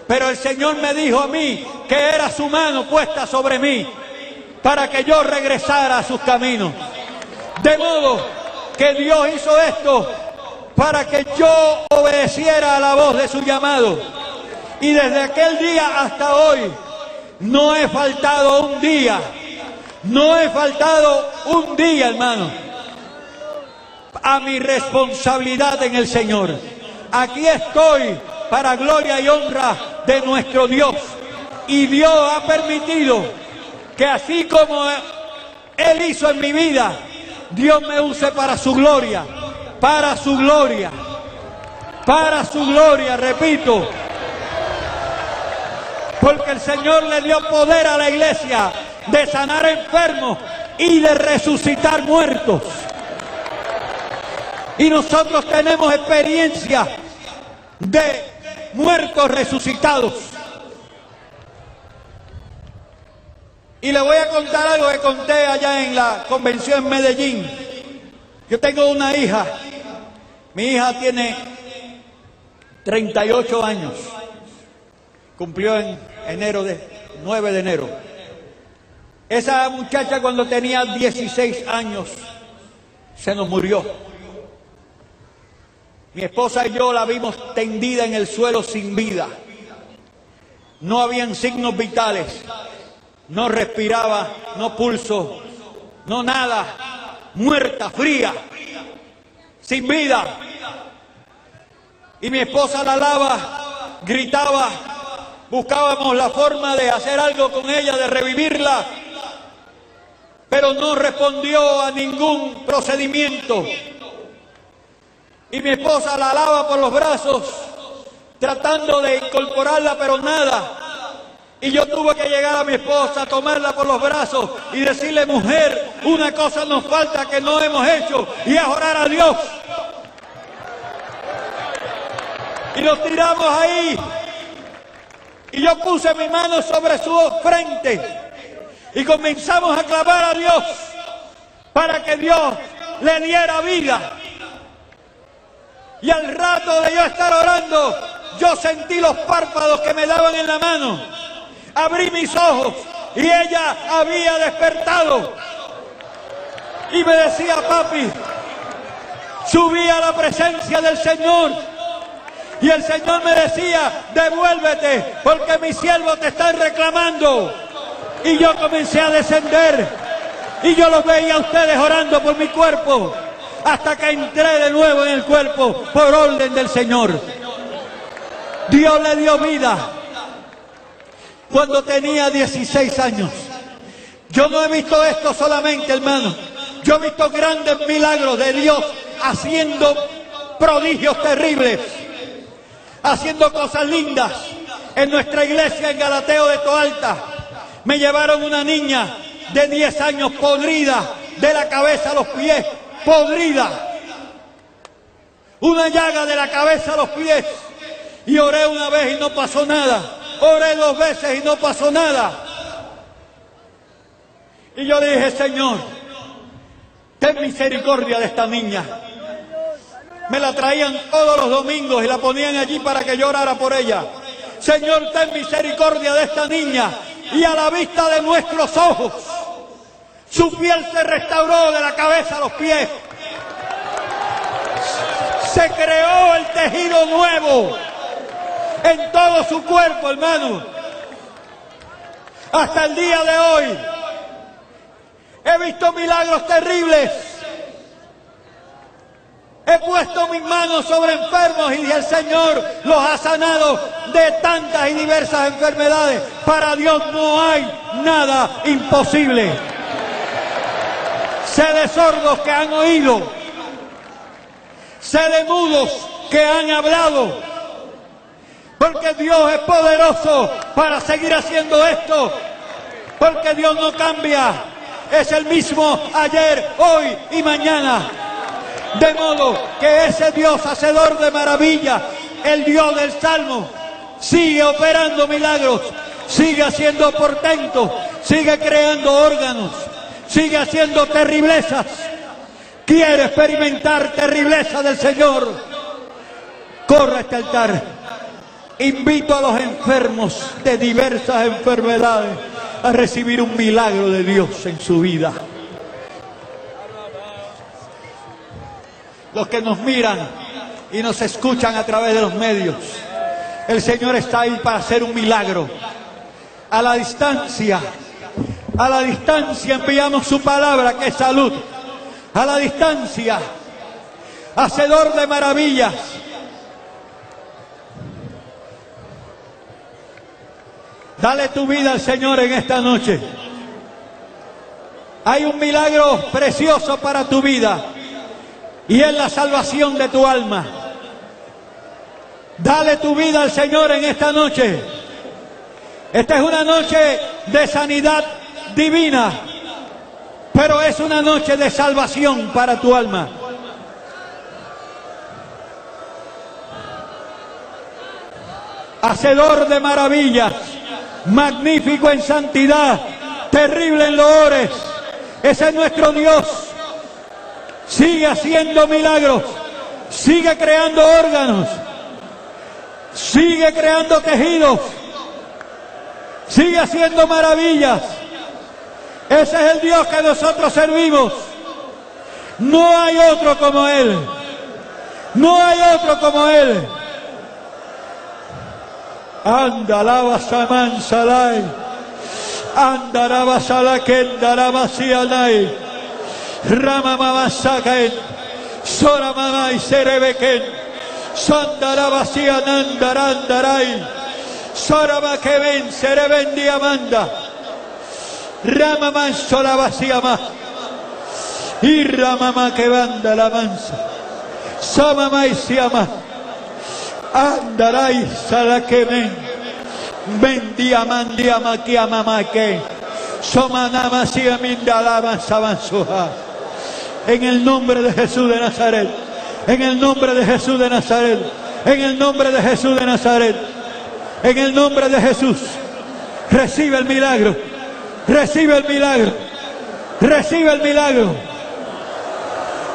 Pero el Señor me dijo a mí que era su mano puesta sobre mí para que yo regresara a sus caminos. De modo que Dios hizo esto para que yo obedeciera a la voz de su llamado. Y desde aquel día hasta hoy no he faltado un día. No he faltado un día, hermano, a mi responsabilidad en el Señor. Aquí estoy para gloria y honra de nuestro Dios. Y Dios ha permitido que así como Él hizo en mi vida, Dios me use para su gloria, para su gloria, para su gloria, repito. Porque el Señor le dio poder a la iglesia de sanar enfermos y de resucitar muertos. Y nosotros tenemos experiencia de muertos resucitados. Y le voy a contar algo que conté allá en la convención en Medellín. Yo tengo una hija. Mi hija tiene 38 años. Cumplió en 9 de enero. Esa muchacha cuando tenía 16 años se nos murió. Mi esposa y yo la vimos tendida en el suelo sin vida. No habían signos vitales. No respiraba, no pulso, no nada. Muerta, fría, sin vida. Y mi esposa la alaba, gritaba, buscábamos la forma de hacer algo con ella, de revivirla, pero no respondió a ningún procedimiento. Y mi esposa la alaba por los brazos, tratando de incorporarla, pero nada. Y yo tuve que llegar a mi esposa, tomarla por los brazos y decirle: mujer, una cosa nos falta que no hemos hecho, y es orar a Dios. Y nos tiramos ahí. Y yo puse mi mano sobre su frente y comenzamos a clamar a Dios para que Dios le diera vida. Y al rato de yo estar orando, yo sentí los párpados que me daban en la mano. Abrí mis ojos y ella había despertado. Y me decía: papi, subí a la presencia del Señor. Y el Señor me decía: devuélvete, porque mis siervos te están reclamando. Y yo comencé a descender. Y yo los veía a ustedes orando por mi cuerpo, hasta que entré de nuevo en el cuerpo por orden del Señor. Dios le dio vida cuando tenía 16 años. Yo no he visto esto solamente, hermano. Yo he visto grandes milagros de Dios haciendo prodigios terribles, haciendo cosas lindas. En nuestra iglesia en Galateo de Toalta me llevaron una niña de 10 años podrida de la cabeza a los pies, podrida, una llaga de la cabeza a los pies. Y oré una vez y no pasó nada. Oré 2 veces y no pasó nada. Y yo dije: Señor, ten misericordia de esta niña. Me la traían todos los domingos y la ponían allí para que yo orara por ella. Señor, ten misericordia de esta niña. Y a la vista de nuestros ojos, su piel se restauró de la cabeza a los pies. Se creó el tejido nuevo en todo su cuerpo, hermano. Hasta el día de hoy he visto milagros terribles. He puesto mis manos sobre enfermos y el Señor los ha sanado de tantas y diversas enfermedades. Para Dios no hay nada imposible. Sé de sordos que han oído, sé de mudos que han hablado, porque Dios es poderoso para seguir haciendo esto, porque Dios no cambia, es el mismo ayer, hoy y mañana. De modo que ese Dios hacedor de maravillas, el Dios del Salmo, sigue operando milagros, sigue haciendo portentos, sigue creando órganos, sigue haciendo terriblezas. ¿Quiere experimentar terribleza del Señor? Corra a este altar. Invito a los enfermos de diversas enfermedades a recibir un milagro de Dios en su vida. Los que nos miran y nos escuchan a través de los medios, el Señor está ahí para hacer un milagro. A la distancia enviamos su palabra que es salud. A la distancia, hacedor de maravillas. Dale tu vida al Señor en esta noche. Hay un milagro precioso para tu vida y es la salvación de tu alma. Dale tu vida al Señor en esta noche. Esta es una noche de sanidad divina, pero es una noche de salvación para tu alma. Hacedor de maravillas, magnífico en santidad, terrible en loores. Ese es nuestro Dios. Sigue haciendo milagros, sigue creando órganos, sigue creando tejidos, sigue haciendo maravillas. Ese es el Dios que nosotros servimos. No hay otro como Él. No hay otro como Él. Andalaba saman salai, andaraba salaken daraba sianai, rama mamasaken, sora mamai serebeken, sandaraba sianandarandarai, sora makeven sereben diamanda, rama mansola vasiama, y rama makevanda la mansa, sama maisiama. Andarai salakemen, bendia mandia makia mamake, somanama siamindalama sabansuha. En el nombre de Jesús de Nazaret, en el nombre de Jesús de Nazaret, en el nombre de Jesús de Nazaret, en el nombre de Jesús, recibe el milagro, recibe el milagro, recibe el milagro,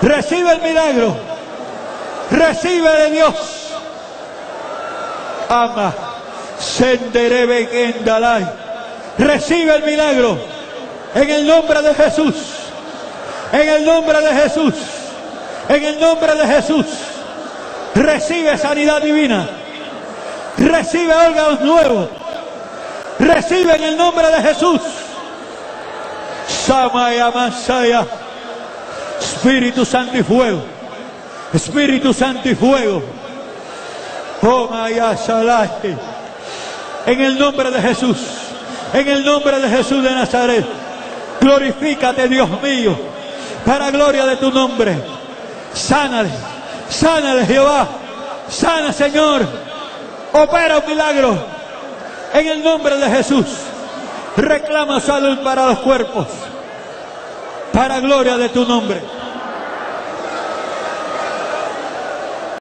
recibe el milagro, recibe de Dios. Ama, senderebe kendalai. Recibe el milagro en el nombre de Jesús, en el nombre de Jesús, en el nombre de Jesús. Recibe sanidad divina, recibe órganos nuevos, recibe en el nombre de Jesús. Samaya Masaya, Espíritu Santo y fuego, Espíritu Santo y fuego. Oh, Maya Salai. En el nombre de Jesús, en el nombre de Jesús de Nazaret, glorifícate, Dios mío, para gloria de tu nombre. Sánale, sánale, Jehová, sana, Señor, opera un milagro en el nombre de Jesús. Reclama salud para los cuerpos, para gloria de tu nombre.